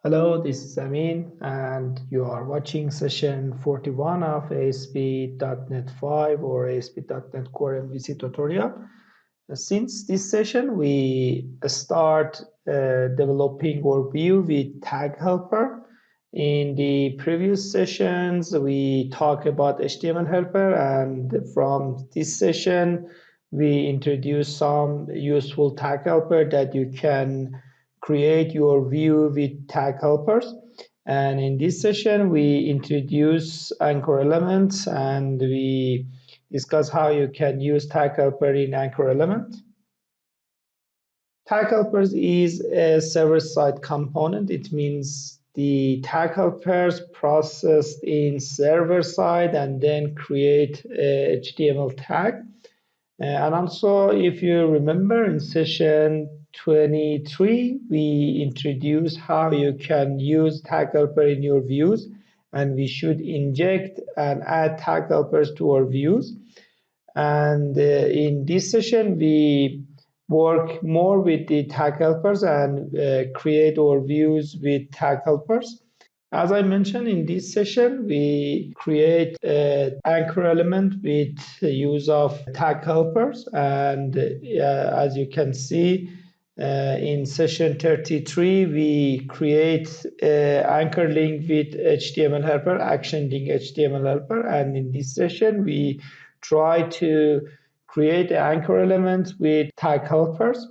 Hello, this is Amin, and you are watching session 41 of ASP.NET 5 or ASP.NET Core MVC tutorial. Since this session, we start developing our view with Tag Helper. In the previous sessions, we talked about HTML Helper, and from this session, we introduce some useful Tag Helper that you can create your view with Tag Helpers. And in this session, we introduce anchor elements and we discuss how you can use Tag Helper in anchor element. Tag Helpers is a server-side component. It means the Tag Helpers processed in server side and then create a HTML tag. And also, if you remember in session 23, we introduced how you can use Tag Helper in your views, and we should inject and add Tag Helpers to our views. And in this session, we work more with the Tag Helpers and create our views with Tag Helpers. As I mentioned in this session, we create an anchor element with the use of Tag Helpers. And as you can see, in session 33, we create an anchor link with HTML Helper, ActionLink Html Helper. And in this session, we try to create an anchor element with Tag Helpers.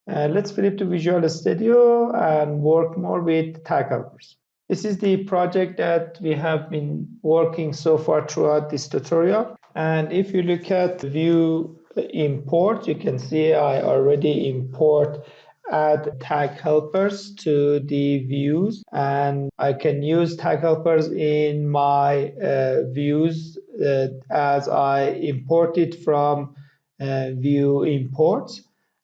Let's flip to Visual Studio and work more with Tag Helpers. This is the project that we have been working so far throughout this tutorial. And if you look at view import, you can see I already import add tag helpers to the views, and I can use tag helpers in my views as I import it from view imports.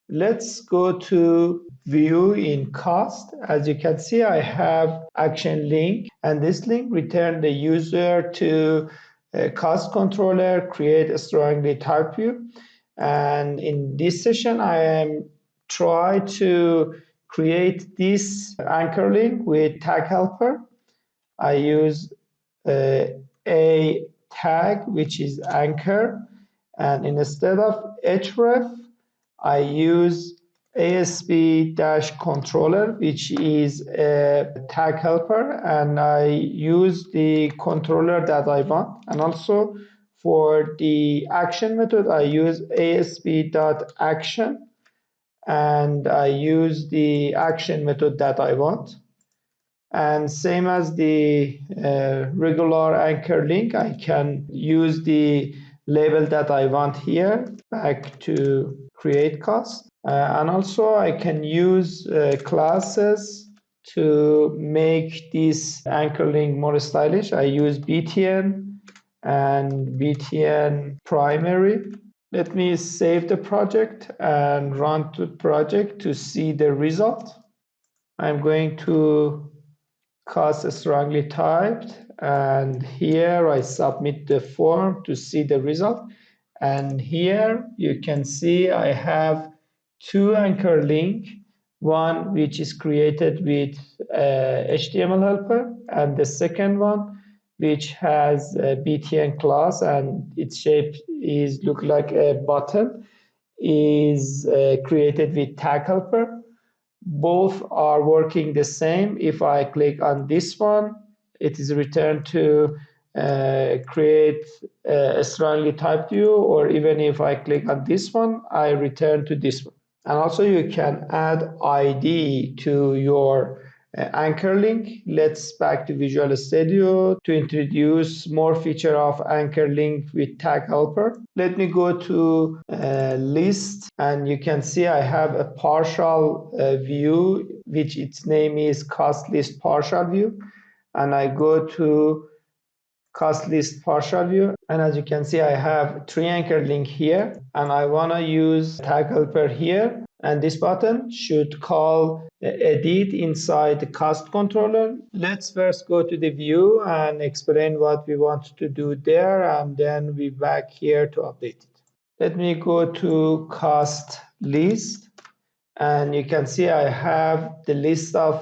Let's go to view in cost. As you can see, I have action link, and this link return the user to a cost controller, create a strongly typed view. And in this session, I am try to create this anchor link with tag helper. I use a tag, which is anchor, and instead of href, I use asp-controller, which is a tag helper, and I use the controller that I want. And also for the action method, I use asp-action, and I use the action method that I want. And same as the regular anchor link, I can use the label that I want here back to create cost. And also I can use classes to make this anchor link more stylish. I use btn and btn primary. Let me save the project and run the project to see the result. I'm going to cost strongly typed, and here I submit the form to see the result. And here you can see I have two anchor link, one which is created with HTML helper, and the second one which has a btn class and its shape is look like a button, is created with tag helper. Both are working the same. If I click on this one, it is returned to create a strongly typed view, or even if I click on this one, I return to this one. And also you can add ID to your anchor link. Let's back to Visual Studio to introduce more feature of anchor link with tag helper. Let me go to list, and you can see I have a partial view, which its name is cost list partial view. And I go to cost list partial view, and as you can see I have three anchor link here, and I want to use tag helper here, and this button should call edit inside the cost controller. Let's first go to the view and explain what we want to do there, and then we back here to update it. Let me go to cost list, and you can see I have the list of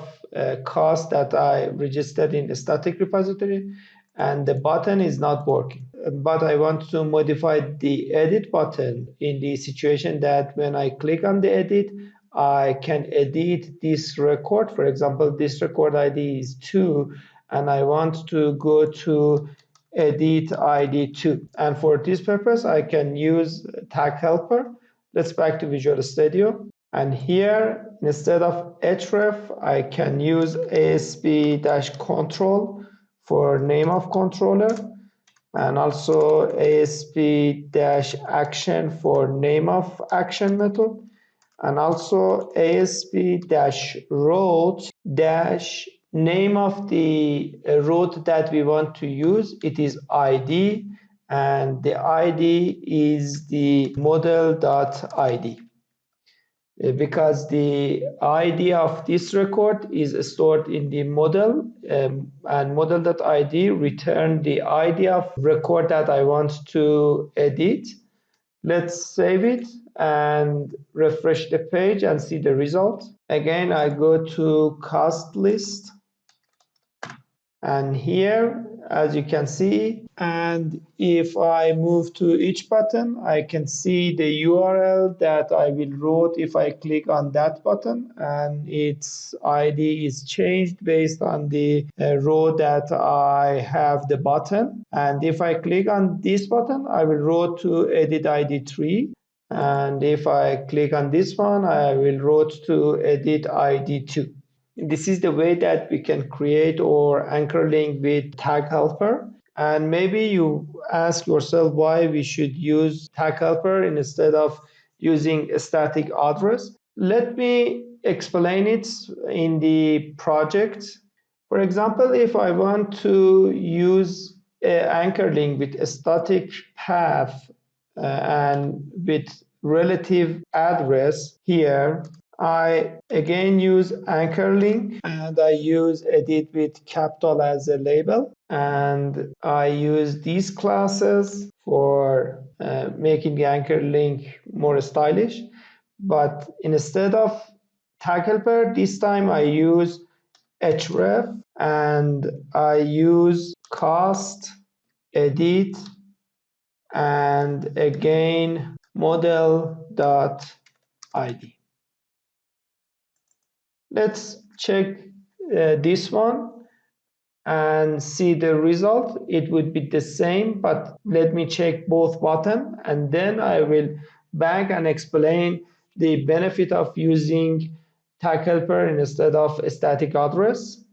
cost that I registered in the static repository, and the button is not working. But I want to modify the edit button in the situation that when I click on the edit, I can edit this record. For example, this record ID is 2, and I want to go to edit ID 2. And for this purpose, I can use tag helper. Let's back to Visual Studio. And here, instead of href, I can use asp-control for name of controller, and also asp-action for name of action method, and also asp-route-name of the route that we want to use. It is ID, and the ID is the model.id. Because the ID of this record is stored in the model, and model.id return the ID of record that I want to edit. Let's save it and refresh the page and see the result. Again, I go to cost list, and here, as you can see, and if I move to each button, I can see the URL that I will route if I click on that button, and its ID is changed based on the row that I have the button. And if I click on this button, I will route to edit ID 3. And if I click on this one, I will route to edit ID 2. This is the way that we can create or anchor link with tag helper. And maybe you ask yourself why we should use tag helper instead of using a static address. Let me explain it in the project. For example, if I want to use an anchor link with a static path and with relative address here, I again use anchor link, and I use edit with capital as a label, and I use these classes for making the anchor link more stylish. But instead of tag helper, this time I use href, and I use cost edit, and again model.id. Let's check this one and see the result. It would be the same, but let me check both button, and then I will back and explain the benefit of using tag helper instead of a static address.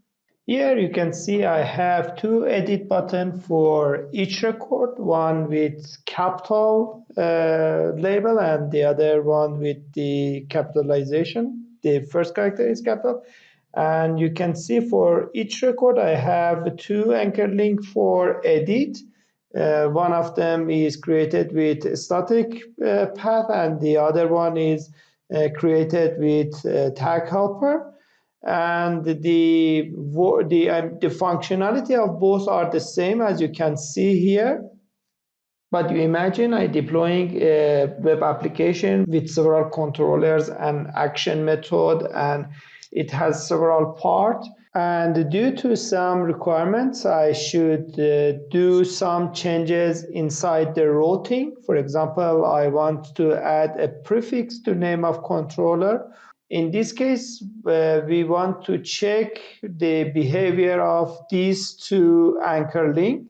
Here you can see I have two edit buttons for each record, one with capital label and the other one with the capitalization. The first character is capital. And you can see for each record I have two anchor link for edit. One of them is created with static path, and the other one is created with tag helper. And the functionality of both are the same, as you can see here. But you imagine I deploying a web application with several controllers and action method, and it has several parts. And due to some requirements, I should do some changes inside the routing. For example, I want to add a prefix to name of controller. In this case, we want to check the behavior of these two anchor links.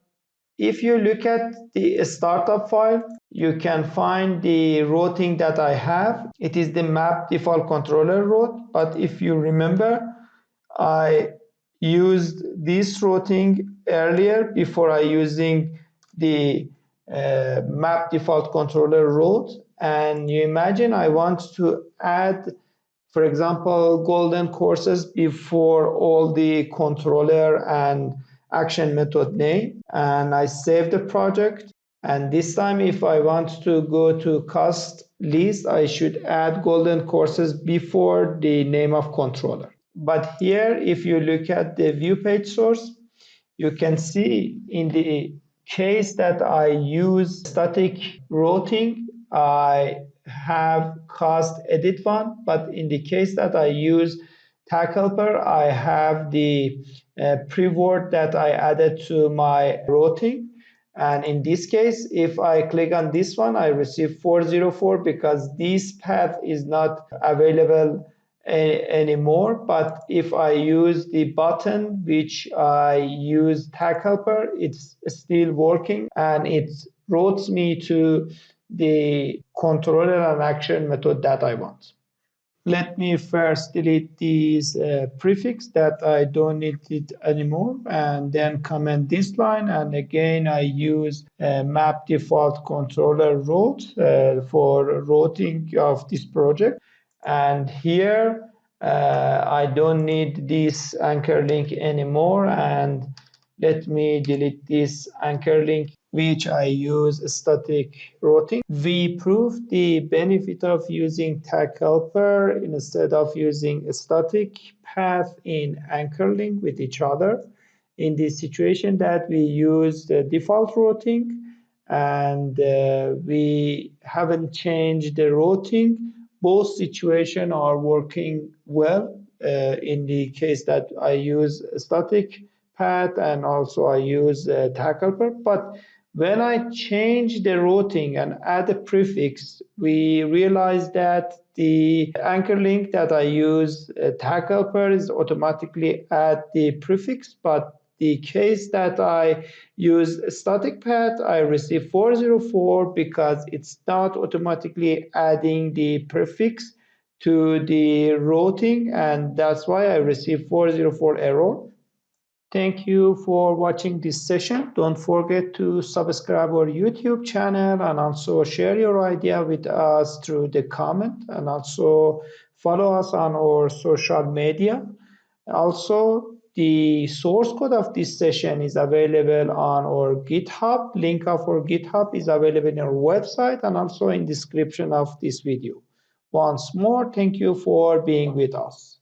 If you look at the startup file, you can find the routing that I have. It is the map default controller route, but if you remember, I used this routing earlier before I using the map default controller route. And you imagine I want to add, for example, golden courses before all the controller and action method name, and I save the project. And this time, if I want to go to cost list, I should add golden courses before the name of controller. But here, if you look at the view page source, you can see in the case that I use static routing, I have cost edit one, but in the case that I use tag helper, I have the pre-word that I added to my routing. And in this case, if I click on this one, I receive 404 because this path is not available anymore. But if I use the button which I use tag helper, it's still working and it routes me to the controller and action method that I want. Let me first delete these prefix that I don't need it anymore, and then comment this line. And again, I use map default controller route for routing of this project. And here, I don't need this anchor link anymore. And let me delete this anchor link which I use static routing. We proved the benefit of using tag helper instead of using a static path in anchor link with each other. In this situation that we use the default routing and we haven't changed the routing, both situations are working well. In the case that I use static path and also I use tag helper, but when I change the routing and add a prefix, we realize that the anchor link that I use, tag helper, is automatically add the prefix, but the case that I use static path, I receive 404 because it's not automatically adding the prefix to the routing, and that's why I receive 404 error. Thank you for watching this session. Don't forget to subscribe our YouTube channel and also share your idea with us through the comment, and also follow us on our social media. Also, the source code of this session is available on our GitHub. Link of our GitHub is available in our website and also in description of this video. Once more, thank you for being with us.